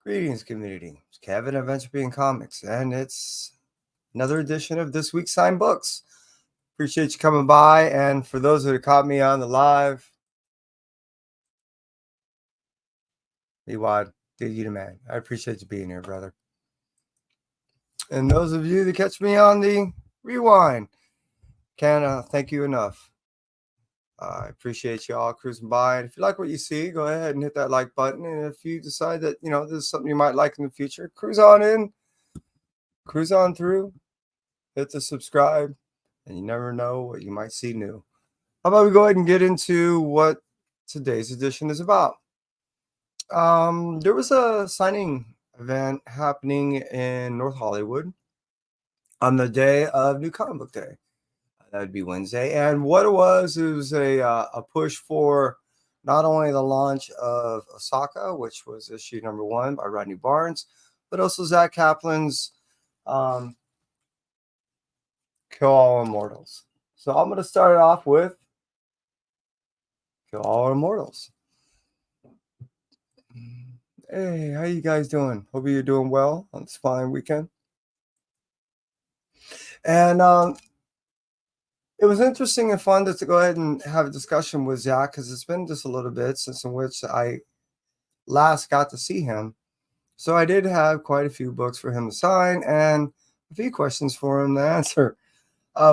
Greetings, community. It's Kevin at Venture Being Comics, and it's another edition of this week's Signed Books. Appreciate you coming by, and for those that have caught me on the live, Ewad, did you the man. I appreciate you being here, brother. And those of you that catch me on the rewind, can't thank you enough. I appreciate you all cruising by. And if you like what you see, go ahead and hit that like button. And if you decide that, this is something you might like in the future, cruise on in, cruise on through, hit the subscribe, and you never know what you might see new. How about we go ahead and get into what today's edition is about? There was a signing event happening in North Hollywood on the day of New Comic Book Day. That would be Wednesday. And what it was a push for not only the launch of Osaka, which was issue number 1 by Rodney Barnes, but also Zack Kaplan's Kill All Immortals. So I'm going to start it off with Kill All Immortals. Hey, how you guys doing? Hope you're doing well on this fine weekend. And it was interesting and fun to go ahead and have a discussion with Zack, because it's been just a little bit since in which I last got to see him. So I did have quite a few books for him to sign and a few questions for him to answer,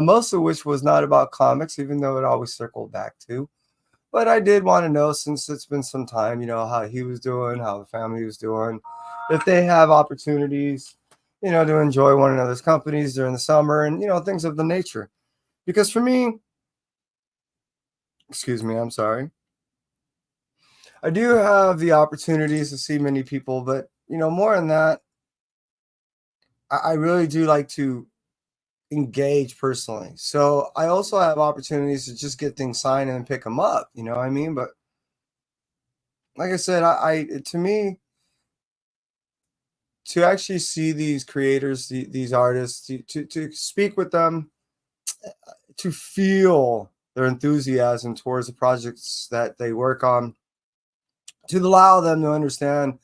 most of which was not about comics, even though it always circled back to. But I did want to know, since it's been some time, how he was doing, how the family was doing, if they have opportunities, to enjoy one another's companies during the summer and, things of the nature. Because for me, excuse me, I'm sorry, I do have the opportunities to see many people, but, more than that, I really do like to engage personally. So I also have opportunities to just get things signed and pick them up, you know what I mean? But like I said, I to me, to actually see these creators, these artists, to speak with them, to feel their enthusiasm towards the projects that they work on, to allow them to understand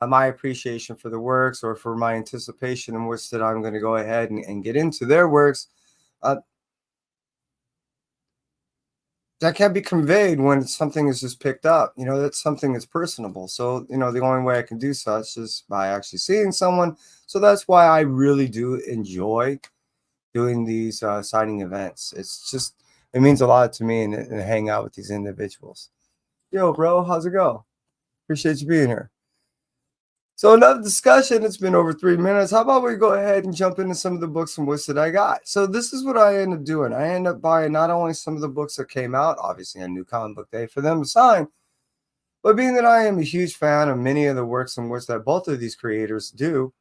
my appreciation for the works, or for my anticipation in which that I'm going to go ahead and get into their works, that can't be conveyed when something is just picked up. That's something that's personable. So, the only way I can do such is by actually seeing someone. So that's why I really do enjoy doing these signing events. It means a lot to me, and hang out with these individuals. Yo, bro, how's it go? Appreciate you being here. So enough discussion. It's been over 3 minutes. How about we go ahead and jump into some of the books and books that I got? So this is what I end up doing. I end up buying not only some of the books that came out, obviously on New Comic Book Day, for them to sign, but being that I am a huge fan of many of the works in which that both of these creators do,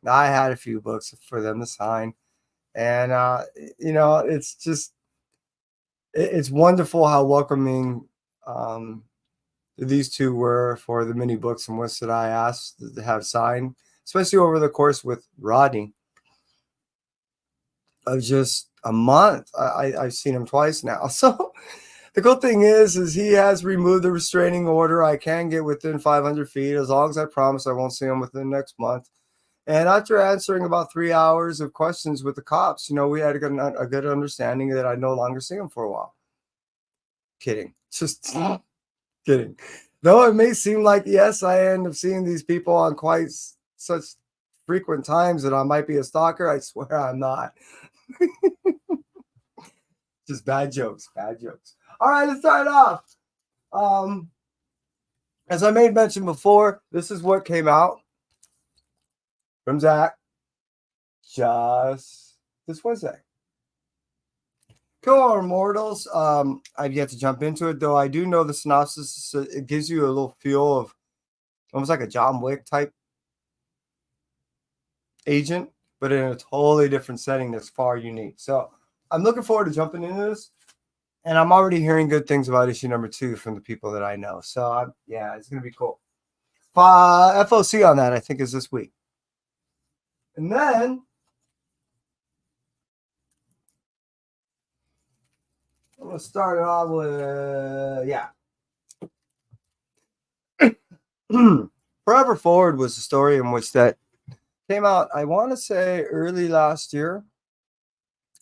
I had a few books for them to sign. And, it's wonderful how welcoming these two were for the many books and which that I asked to have signed, especially over the course with Rodney of just a month. I've seen him twice now. So the cool thing is he has removed the restraining order. I can get within 500 feet as long as I promise I won't see him within the next month. And after answering about 3 hours of questions with the cops, we had a good understanding that I'd no longer see him for a while. Kidding. Just kidding. Though it may seem like, yes, I end up seeing these people on quite such frequent times that I might be a stalker, I swear I'm not. Just bad jokes. All right, let's start off. As I made mention before, this is what came out from Zack just this Wednesday. Kill All Immortals. I've yet to jump into it, though I do know the synopsis. It gives you a little feel of almost like a John Wick type agent, but in a totally different setting that's far unique. So I'm looking forward to jumping into this, and I'm already hearing good things about issue number 2 from the people that I know. So it's going to be cool. FOC on that, I think, is this week. And then I'm going to start it off with, Forever Forward was a story in which that came out, I want to say early last year.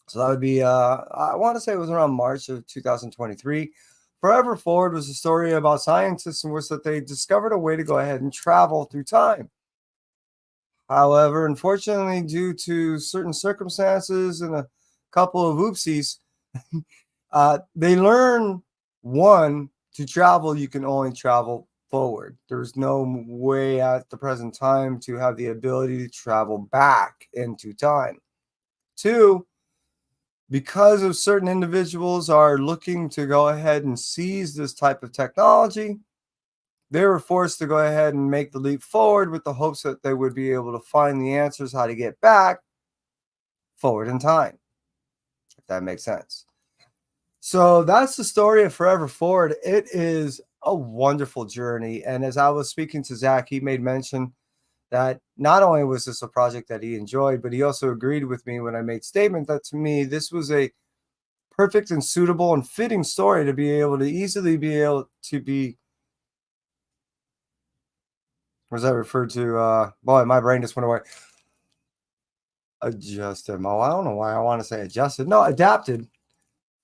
So that would be, I want to say it was around March of 2023. Forever Forward was a story about scientists in which that they discovered a way to go ahead and travel through time. However, unfortunately, due to certain circumstances and a couple of oopsies, they learn one to travel, you can only travel forward. There's no way at the present time to have the ability to travel back into time. Two, because of certain individuals are looking to go ahead and seize this type of technology, they were forced to go ahead and make the leap forward with the hopes that they would be able to find the answers how to get back forward in time, if that makes sense. So that's the story of Forever Forward. It is a wonderful journey. And as I was speaking to Zack, he made mention that not only was this a project that he enjoyed, but he also agreed with me when I made statement that to me, this was a perfect and suitable and fitting story to be able to easily be able to be, was that referred to? Boy, my brain just went away. Adjusted. Oh, I don't know why I want to say adjusted. No, adapted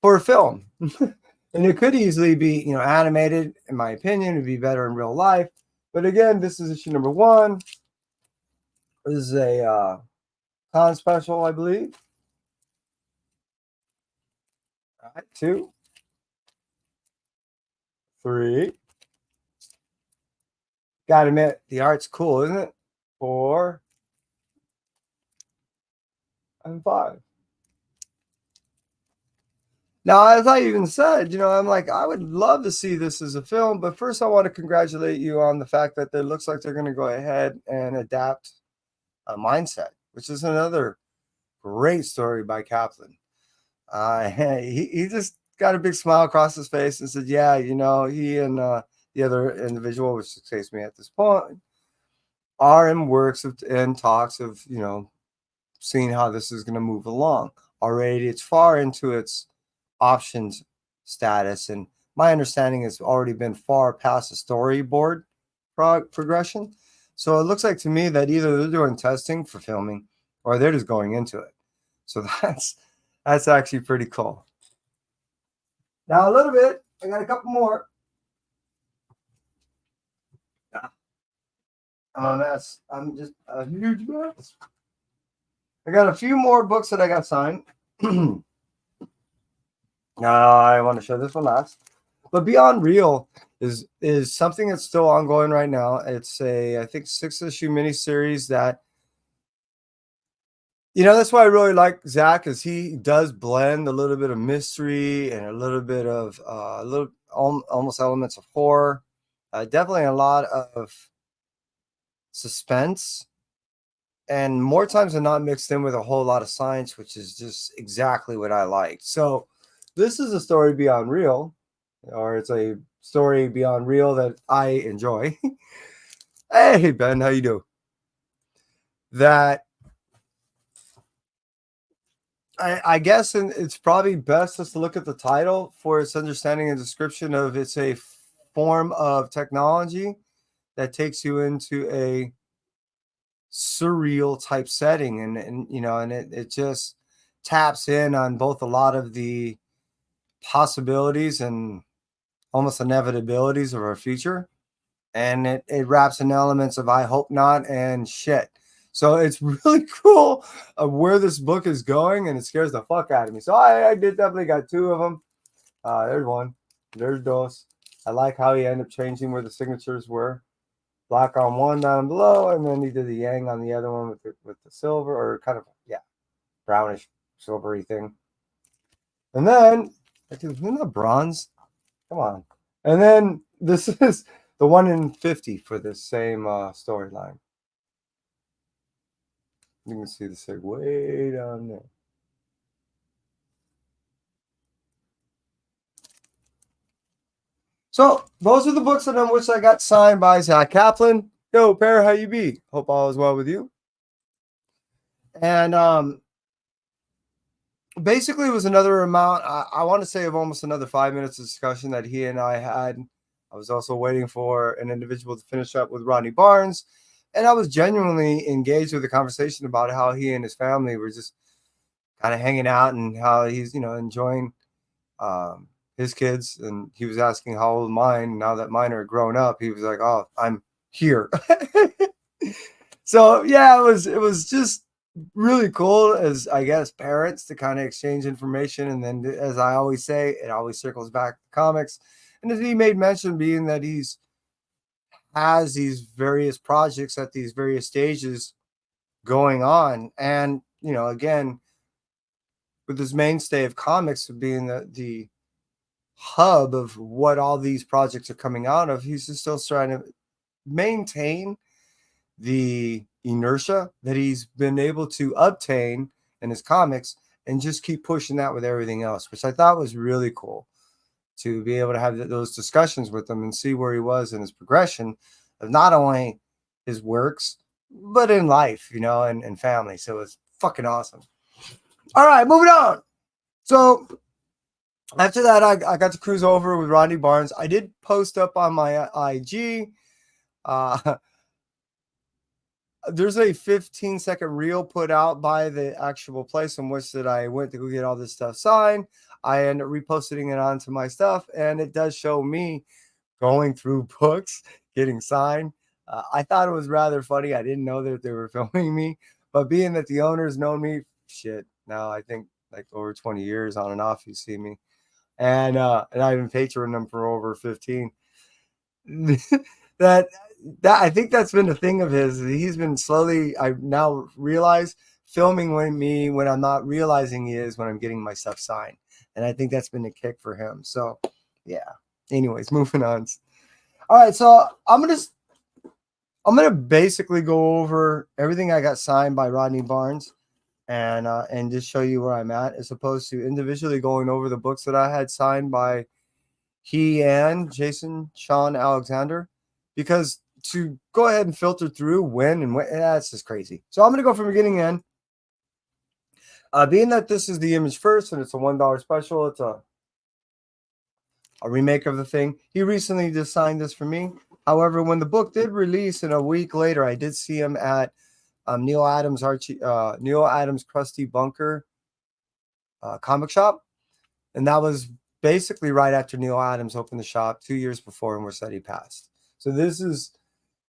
for a film. And it could easily be, animated, in my opinion, it'd be better in real life. But again, this is issue number 1. This is a con special, I believe. All right, 2, 3. Gotta admit, the art's cool, isn't it? 4 and 5. Now, as I even said, I'm like, I would love to see this as a film, but first I want to congratulate you on the fact that it looks like they're going to go ahead and adapt a mindset, which is another great story by Kaplan. He just got a big smile across his face and said, yeah, he and the other individual, which escapes me at this point, are in works of, and talks of, seeing how this is going to move along. Already, it's far into its options status, and my understanding has already been far past the storyboard progression. So it looks like to me that either they're doing testing for filming or they're just going into it. So that's actually pretty cool. Now a little bit, I got a couple more. I'm a mess. I'm just a huge mess. I got a few more books that I got signed. I want to show this one last. But Beyond Real is something that's still ongoing right now. It's a, I think, 6-issue miniseries that, that's why I really like Zack, is he does blend a little bit of mystery and a little bit of almost elements of horror. Definitely a lot of suspense, and more times than not mixed in with a whole lot of science, which is just exactly what I like. So this is a story beyond real, or it's a story beyond real that I enjoy. Hey Ben, how you doing? That I guess, and it's probably best just to look at the title for its understanding and description of, it's a form of technology that takes you into a surreal type setting, and it just taps in on both a lot of the possibilities and almost inevitabilities of our future, and it wraps in elements of I hope not and shit. So it's really cool of where this book is going, and it scares the fuck out of me. So I did definitely got 2 of them. There's one, there's dos. I like how he ended up changing where the signatures were. Black on one down below, and then he did the yang on the other one with the silver, or kind of, brownish silvery thing. And then, isn't that bronze? Come on. And then this is the 1 in 50 for this same storyline. You can see the sig way down there. So those are the books on which I got signed by Zack Kaplan. Yo, Pear, how you be? Hope all is well with you. And basically it was another amount, I want to say, of almost another 5 minutes of discussion that he and I had I was also waiting for an individual to finish up with Rodney Barnes. And I was genuinely engaged with the conversation about how he and his family were just kind of hanging out and how he's, enjoying his kids. And he was asking how old mine, now that mine are grown up, he was like, oh, I'm here. So yeah, it was just really cool as, I guess, parents to kind of exchange information. And then, as I always say, it always circles back to comics. And as he made mention, being that he's has these various projects at these various stages going on. And, again, with his mainstay of comics being the hub of what all these projects are coming out of, he's just still trying to maintain the inertia that he's been able to obtain in his comics and just keep pushing that with everything else, which I thought was really cool to be able to have those discussions with him and see where he was in his progression of not only his works, but in life, and family. So it's fucking awesome. All right, moving on. So after that, I got to cruise over with Rodney Barnes. I did post up on my IG. There's a 15-second reel put out by the actual place in which that I went to go get all this stuff signed. I ended up reposting it onto my stuff, and it does show me going through books, getting signed. I thought it was rather funny. I didn't know that they were filming me, but being that the owners know me, shit, now I think like over 20 years on and off, you see me. And I've been patroning them for over 15. that I think that's been the thing of his. He's been slowly, I now realize, filming when I'm not realizing he is when I'm getting my stuff signed. And I think that's been a kick for him. So yeah. Anyways, moving on. All right, so I'm gonna basically go over everything I got signed by Rodney Barnes and just show you where I'm at, as opposed to individually going over the books that I had signed by he and Jason Sean Alexander, because to go ahead and filter through when, that's just crazy. So I'm going to go from beginning to end. Being that this is the Image First and it's a $1 special, it's a remake of the thing. He recently just signed this for me. However, when the book did release, and a week later, I did see him at Neil Adams' Krusty Bunker comic shop, and that was basically right after Neil Adams opened the shop 2 years before and said he passed. So this is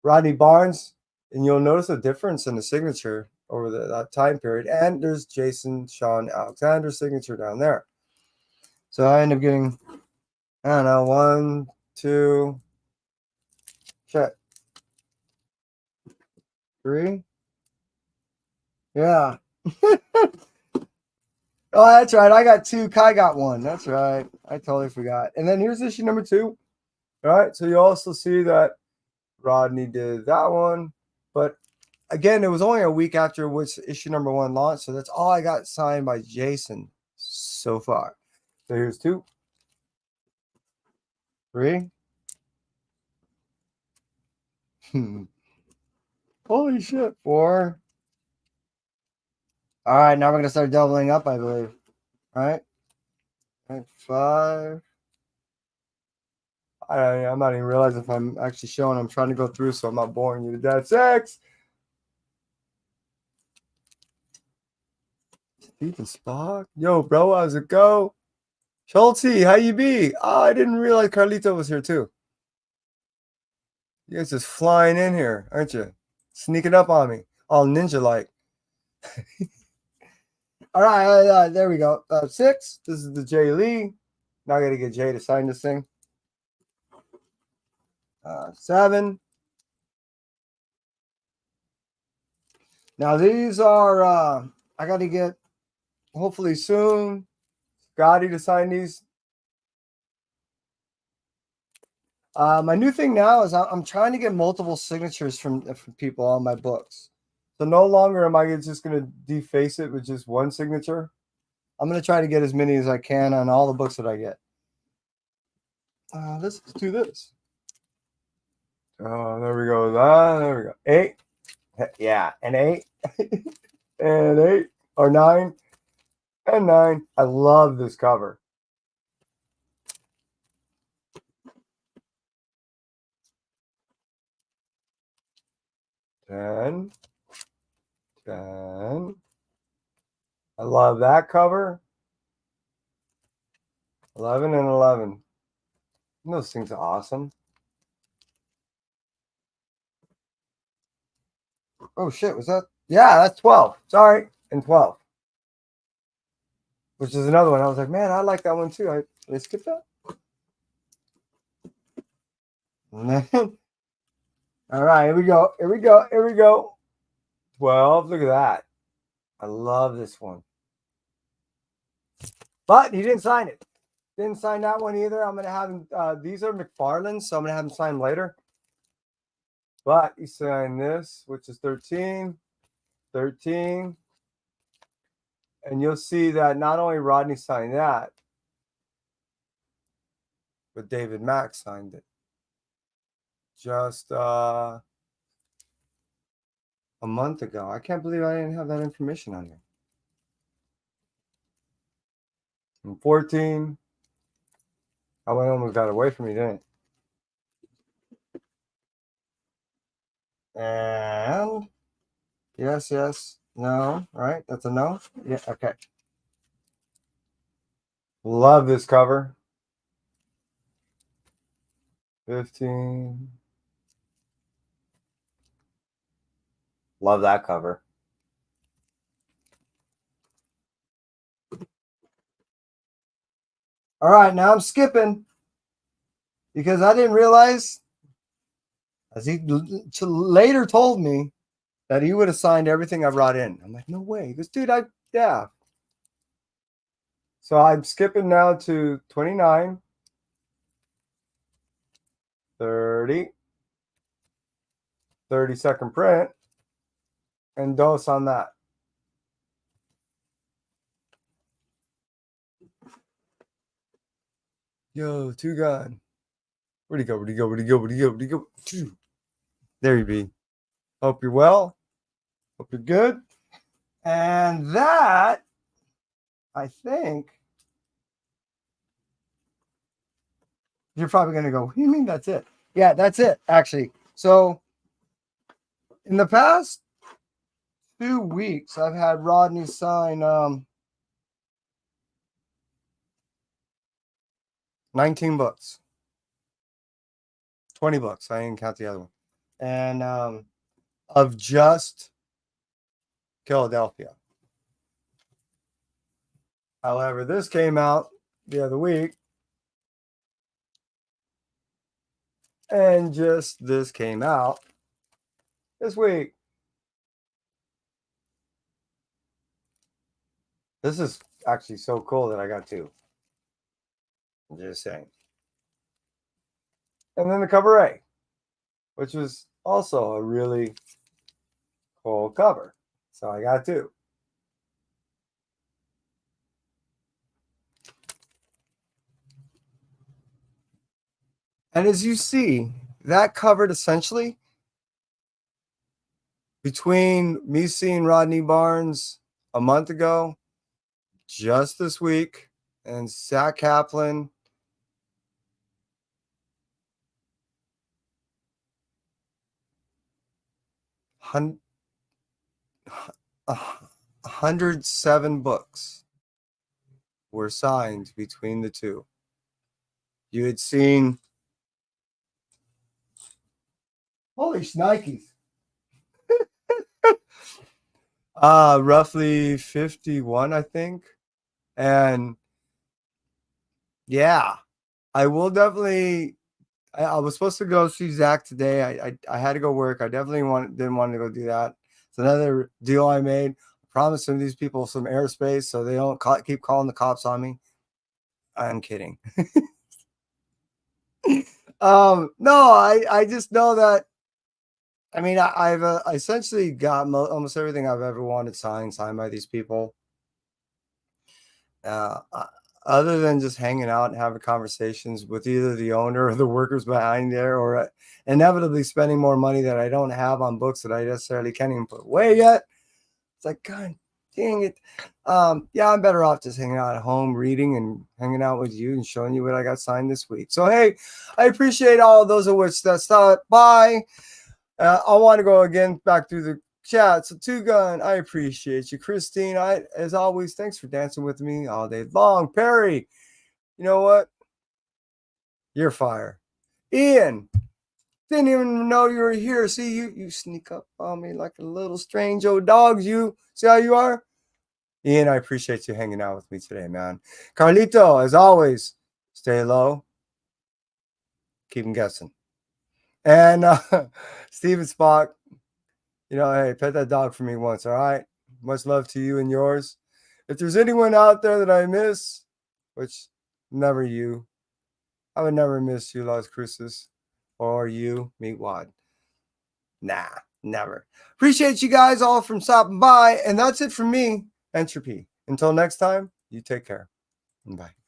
Rodney Barnes, and you'll notice a difference in the signature over that time period. And there's Jason Sean Alexander's signature down there. So I end up getting, I don't know, 1, 2, check, 3. Yeah. Oh, that's right. I got 2. Kai got 1. That's right. I totally forgot. And then here's issue number 2. All right. So you also see that Rodney did that one. But again, it was only a week after which issue number 1 launched. So that's all I got signed by Jason so far. So here's 2, 3. Holy shit. 4. All right. Now we're going to start doubling up, I believe. All right. 5. I'm not even realizing if I'm actually showing. I'm trying to go through so I'm not boring you to death. 6. Steven Spock. Yo, bro, how's it go? Schulte, how you be? Oh, I didn't realize Carlito was here too. You guys just flying in here, aren't you? Sneaking up on me, all ninja-like. All right, there we go. 6. This is the Jay Lee. Now I got to get Jay to sign this thing. 7. Now these are, I got to get, hopefully soon, Scotty to sign these. My new thing now is I'm trying to get multiple signatures from people on my books. So no longer am I just going to deface it with just one signature. I'm going to try to get as many as I can on all the books that I get. Let's do this. Oh, there we go. There we go. 8. Yeah, and 8. And 8. Or 9. And 9. I love this cover. 10. 10. I love that cover. 11 and 11. Those things are awesome. Oh, shit. Was that? Yeah, that's 12. Sorry. And 12. Which is another one. I was like, man, I like that one too. Did I skip that? All right, here we go. Here we go. Here we go. 12. Look at that. I love this one. But he didn't sign it. Didn't sign that one either. I'm going to have him. These are McFarlane's, so I'm going to have him sign later. But he signed this, which is 13. 13. And you'll see that not only Rodney signed that, but David Mack signed it. Just a month ago. I can't believe I didn't have that information on there. And 14. I went almost got away from me, didn't it? And yes, yes, no, right? That's a no? Yeah, okay. Love this cover. 15. Love that cover. All right, now I'm skipping because I didn't realize, as he later told me, that he would have signed everything I brought in. I'm like, no way. He goes, dude, yeah. So I'm skipping now to 29, 30, 30-second print, and dose on that. Yo, two gun. Where'd he go? Where'd he go? Where'd he go? Where'd he go? Where'd he go? There you be. Hope you're well. Hope you're good. And that, I think, you're probably going to go, what do you mean that's it? Yeah, that's it, actually. So in the past 2 weeks, I've had Rodney sign 19 books. 20 books. I didn't count the other one. And of just Philadelphia. However, this came out the other week. And just this came out this week. This is actually so cool that I got two. I'm just saying. And then the cover A, which was also a really cool cover. So I got two. And as you see, that covered essentially between me seeing Rodney Barnes a month ago, just this week, and Zack Kaplan – 107 books were signed between the two. You had seen, holy shnikes, roughly 51, I think. And yeah, I will definitely. I was supposed to go see Zack today. I had to go work. I definitely didn't want to go do that. It's another deal I made. I promised some of these people some airspace so they don't keep calling the cops on me. I'm kidding. No, I just know that. I mean, I've essentially got almost everything I've ever wanted signed by these people. Other than just hanging out and having conversations with either the owner or the workers behind there, or inevitably spending more money that I don't have on books that I necessarily can't even put away yet. It's like, God dang it. Yeah, I'm better off just hanging out at home, reading and hanging out with you and showing you what I got signed this week. So, hey, I appreciate all of those of which that stopped by. I want to go again back through the chat. So, Two Gun, I appreciate you. Christine, as always, thanks for dancing with me all day long. Perry, you know what? You're fire. Ian, didn't even know you were here. See, you sneak up on me like a little strange old dog. You see how you are? Ian, I appreciate you hanging out with me today, man. Carlito, as always, stay low. Keep them guessing. And Steven Spock, hey, pet that dog for me once, all right? Much love to you and yours. If there's anyone out there that I miss, which never you, I would never miss you, Las Cruces, or you, Meatwad. Nah, never. Appreciate you guys all from stopping by, and that's it from me, Entropy. Until next time, you take care. Bye.